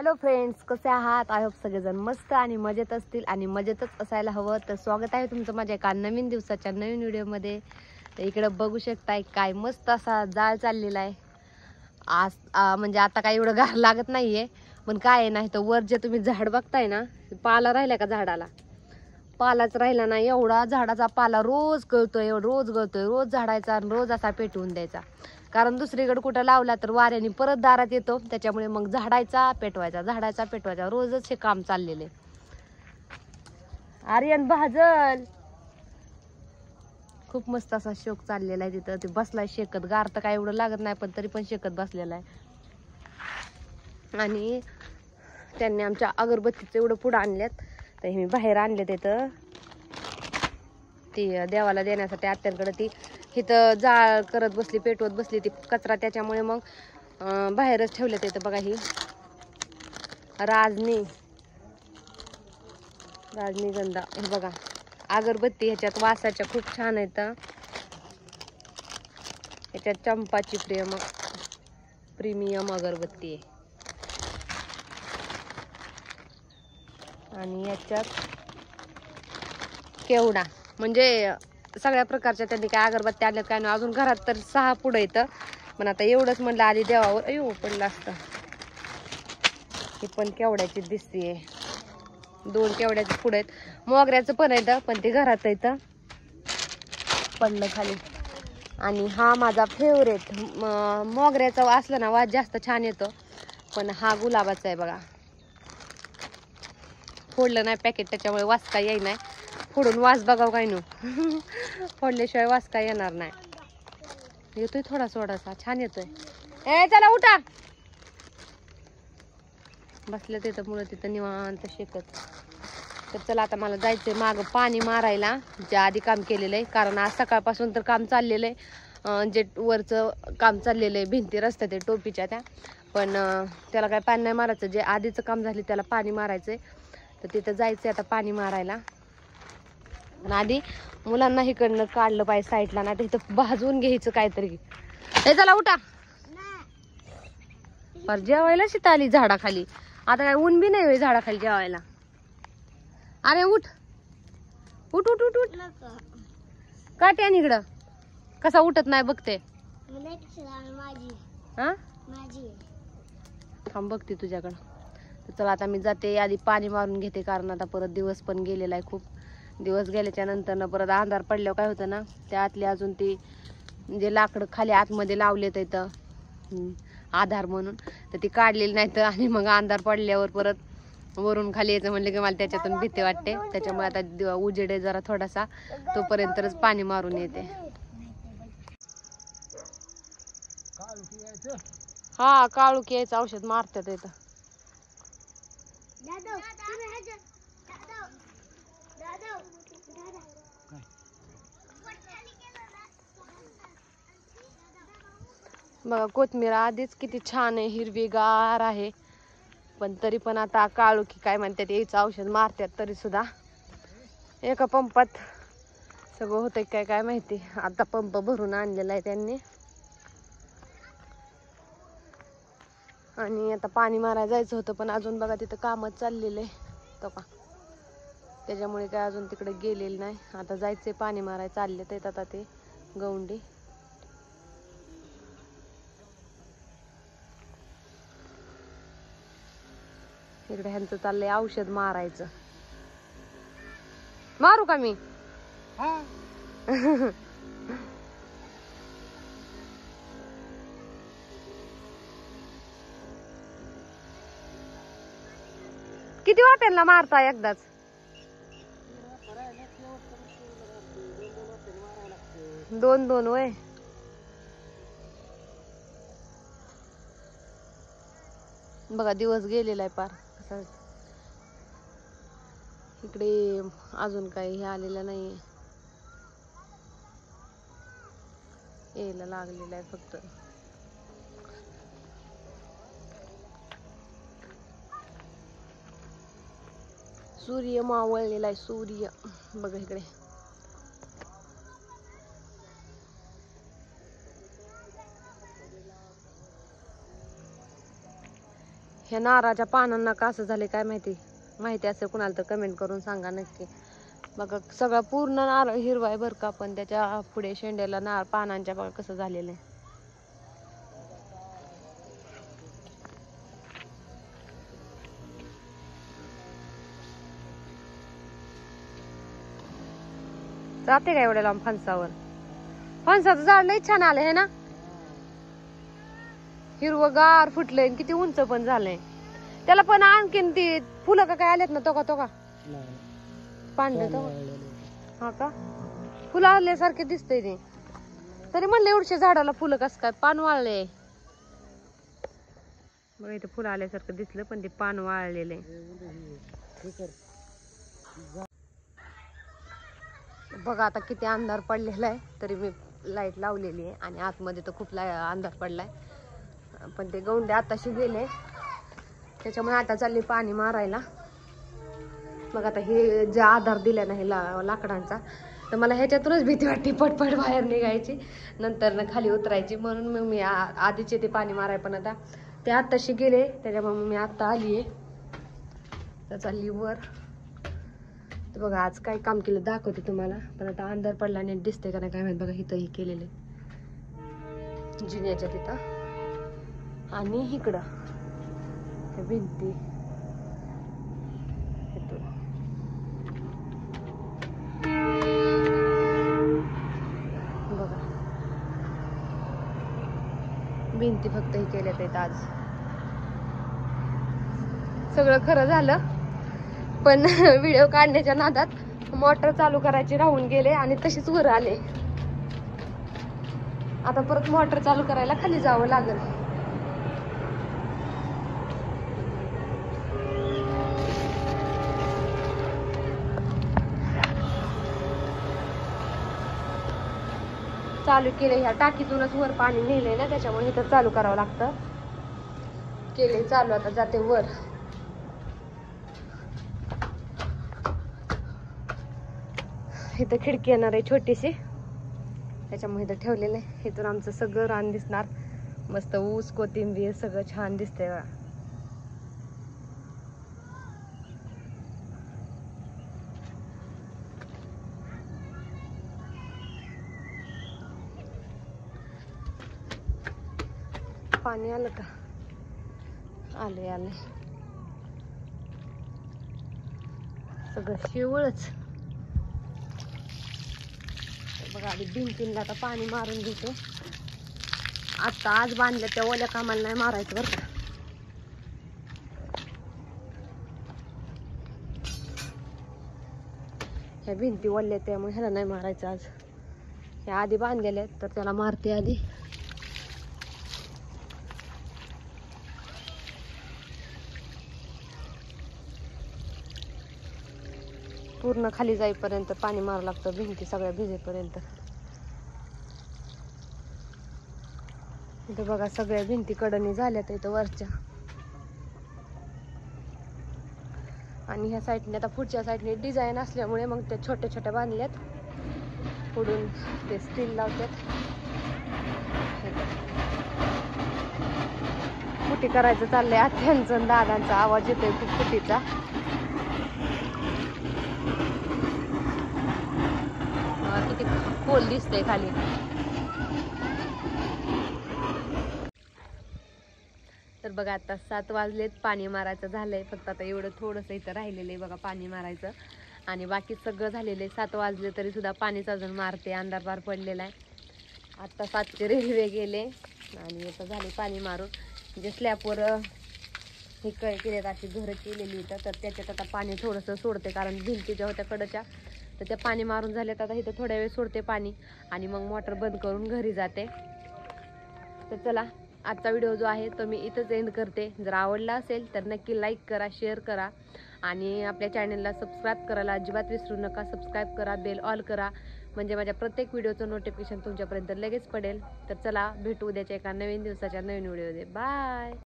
Hello friends, कसे आहात? I hope सगळेजण मस्त आणि मजेत असतील आणि मजेतच असायला हवं. तर स्वागत आहे तुमचं माझ्या एका नवीन दिवसाच्या नवीन व्हिडिओमध्ये. तर इकडं बघू शकताय काय मस्त असा जाळ चाललेला आहे. आज म्हणजे आता काय एवढं गार लागत नाहीये, पण काय नाही तर वर जे तुम्ही झाड बघताय ना, पाला राहिला का झाडाला? पालाच राहिला नाही. एवढा झाडाचा पाला रोज गळतोय, रोज झाडायचा आणि रोज असा पेटवून द्यायचा. कारण दुसरीकडे कुठं लावला तर वाऱ्याने परत दारात येतो, त्याच्यामुळे मग झाडायचा पेटवायचा रोजच हे काम चाललेले. आर्यन भाजल खूप मस्त असा शोक चाललेला आहे तिथं. ते बसलाय शेकत, गार तर काय एवढं लागत नाही पण तरी पण शेकत बसलेला आहे. आणि त्यांनी आमच्या अगरबत्तीचं एवढं पुढं आणल्यात, तर हे मी बाहेर आणले. तिथं ती देवाला देण्यासाठी आत्यांकडे ती इथं जाळ करत बसली, पेटवत बसली ती कचरा, त्याच्यामुळे मग बाहेरच ठेवले. तिथं बघा ही राजनीगंधा, हे बघा अगरबत्ती ह्याच्यात वासाच्या खूप छान आहेत. ह्याच्यात चंपाची प्रीमियम अगरबत्ती आहे. आणि याच्यात केवडा, म्हणजे सगळ्या प्रकारच्या त्यांनी काय अगरबत्ती आणल्यात काय नाही. अजून घरात तर 6 पुढं येतं, पण आता एवढंच म्हणलं आधी देवावर अयो पडलं असतं. ही पण केवड्याची दिसतीये, 2 केवड्याचे पुढे आहेत. मोगऱ्याचं पण येतं, पण ते घरात येतं, पडलं खाली. आणि हा माझा फेवरेट, मोगऱ्याचा असलं ना वास जास्त छान येतो, पण हा गुलाबाचा आहे बघा. फोडलं नाही पॅकेट, त्याच्यामुळे वास काय येई नाही. फोडून वास बघाव काय नो फोडल्याशिवाय वास काय येणार नाही. येतोय थोडासा छान येतोय. ए चला उठा. बसलं तिथं मुळे तिथं निवांत शेकत. तर चला आता मला जायचंय मागं पाणी मारायला, जे आधी काम केलेलं आहे. कारण आज सकाळपासून तर काम चाललेलं आहे, जे वरचं काम चाललेलं आहे, भिंती रस्त्या ते टोपीच्या त्या, पण त्याला काय पाणी नाही मारायचं. जे आधीचं काम झाले त्याला पाणी मारायचंय, तर तिथं जायचंय आता पाणी मारायला. पण आधी मुलांना इकडनं काढलं पाहिजे साईडला, ना तर इथं भाजून घ्यायचं काहीतरी. हे चला उठा. पर जेवायला शिता आली झाडाखाली. आता काय ऊन बी नाही होय झाडाखाली जेवायला. अरे उठ उठ उठ उठ उठ. काट्या इकडं कसा उठत नाही बघते. हा थांब बघते तुझ्याकडं. तर चला आता मी जाते, आधी पाणी मारून घेते, कारण आता परत दिवस पण गेलेला आहे. खूप दिवस गेल्याच्या नंतर ना परत अंधार पडल्यावर काय होतं ना, त्या आतली अजून ती म्हणजे लाकडं खाली आतमध्ये लावलेत इथं आधार म्हणून, तर ती काढलेली नाही तर. आणि मग अंधार पडल्यावर परत वरून खाली यायचं म्हणलं की मला त्याच्यातून भीती वाटते, त्याच्यामुळे आता उजेड आहे जरा थोडासा, तोपर्यंतच पाणी मारून येते. हा काळुकी यायचं औषध मारतात इथं. बघा कोथमीर आधीच किती छान आहे, हिरवीगार आहे, पण तरी पण आता काळुकी काय म्हणतात यायचं औषध मारतात. तरी सुद्धा एका पंपात सगळं होतंय काय काय माहिती. आता पंप भरून आणलेला आहे त्यांनी, आणि आता पाणी मारायला जायचं होतं, पण अजून बघा तिथं कामच चाललेलं आहे का, त्याच्यामुळे काय अजून तिकडे गेलेलं नाही. आता जायचंय पाणी मारायला, चालले तर आता ते गौंडी. इकडे ह्यांचं चाललंय औषध मारायचं. मारू का मी? किती वाट्यांना मारता एकदाच? दोन वय. बघा दिवस गेलेला आहे पार. इकडे अजून काही हे आलेलं नाहीये, यायला लागलेलं आहे फक्त. सूर्य मावळलेला आहे, सूर्य बघा इकडे. ह्या नारळाच्या पानांना का असं झाले काय माहिती, माहिती असेल कुणाला तर कमेंट करून सांगा नक्की. बघा सगळा पूर्ण नारळ हिरवा आहे बरं का, पण त्याच्या पुढे शेंड्याला नारळ पानांच्या बघा कसं झालेलं आहे. जाते का एवढ्या लांब फणसावर? फणसाचं झाड लई छान आलंय है ना, हिरवगार फुटलंय, किती उंच पण झालंय. त्याला पण आणखीन ती फुलं का काय आलेत ना, तो का पांढरे तो हा का, फुलं आल्यासारखे दिसतंय ते. तरी म्हणलं एवढ्या झाडाला फुलं कसं काय, पान वाळले बघा. इथे फुलं आल्यासारखं दिसलं पण ते पान वाळलेले. बघा आता किती अंधार पडलेला आहे, तरी मी लाईट लावलेली आहे आणि आतमध्ये तर खूप अंधार पडलाय. पण ते गौंडे आताशी गेले, त्याच्यामुळे आता चालली पाणी मारायला. मग आता हे जे आधार दिला ना हे लाकडांचा, तर मला ह्याच्यातूनच भीती वाटते पटपट बाहेर निघायची, नंतर ना खाली उतरायची. म्हणून मग मी आधीचे ते पाणी माराय, पण आता ते आताशी गेले त्याच्यामुळे मग मी आता आली आहे. तर चालली वर. तर बघा आज काय काम केलं दाखवते तुम्हाला, पण आता अंधार पडला नीट दिसते का नाही काय माहित. बघा इथं हे केलेले जिन्याच्या तिथं आणि इकडं भिंती बघा, भिंती फक्त हे केल्यात आहेत आज. सगळं खरं झालं, पण व्हिडिओ काढण्याच्या नादात मोटर चालू करायची राहून गेले आणि तशीच वर आले. आता परत मोटर चालू करायला खाली जावं लागेल. चालू केले, ह्या टाकीतूनच वर पाणी नेलंय ना, त्याच्यामुळे इथं चालू करावं लागतं. केले चालू, आता जाते वर. इथं खिडकी येणार आहे छोटीशी, त्याच्यामुळे इथं ठेवलेलं आहे. इथून आमचं सगळं रान दिसणार, मस्त ऊस कोथिंबीर सगळं छान दिसतंय बघा. पाणी आलं का? आले आले, सगळं शिवळच. बघा आधी भिंतींना आता पाणी मारून घेते. आता आज बांधल्या त्या ओल्या कामाला नाही मारायचं बरं का. ह्या भिंती ओल्या त्यामुळे ह्याला नाही मारायचं आज. ह्या आधी बांधलेल्या आहेत तर त्याला मारते आधी. पूर्ण खाली जाईपर्यंत पाणी मारावं लागतं, भिंती सगळ्या भिजेपर्यंत. इथं बघा सगळ्या भिंती कडणी झाल्यात इथं वरच्या, आणि ह्या साईडने आता पुढच्या साईडने डिझाईन असल्यामुळे मग त्या छोट्या छोट्या बांधल्यात. पुढून ते स्टील लावतात. कुटी करायचं चाललंय आत्यांचं दादांचा आवाज येतोय खूप कुटीचा. किती खोल दिसतंय खाली. तर बघा आता 7 वाजलेत, पाणी मारायचं झालंय. फक्त आता एवढं थोडंसं इथं राहिलेलं आहे बघा पाणी मारायचं, आणि बाकी सगळं झालेलं आहे. 7 वाजले तरी सुद्धा पाणीच अजून मारते, अंधार पार पडलेला आहे. आता 7चे रेल्वे गेले आणि आता झाले पाणी मारून. म्हणजे स्लॅपवर हे काय केलेत, अशी घरं केलेली इथं, तर त्याच्यात आता पाणी थोडंसं सोडते, कारण भिंतीच्या होत्या कडच्या, तर त्या पाणी मारून झालेत. आता इथं थोड्या वेळ सोडते पाणी आणि मग मोटर बंद करून घरी जाते. तर चला आजचा व्हिडिओ जो आहे तो मी इथंच एंड करते. जर आवडला असेल तर नक्की लाईक करा, शेअर करा आणि आपल्या चॅनलला सबस्क्राईब करायला अजिबात विसरू नका. सबस्क्राईब करा, बेल ऑल करा, म्हणजे माझ्या प्रत्येक व्हिडिओचं नोटिफिकेशन तुमच्यापर्यंत लगेच पडेल. तर चला भेटू उद्याच्या एका नवीन दिवसाच्या नवीन व्हिडिओमध्ये. बाय.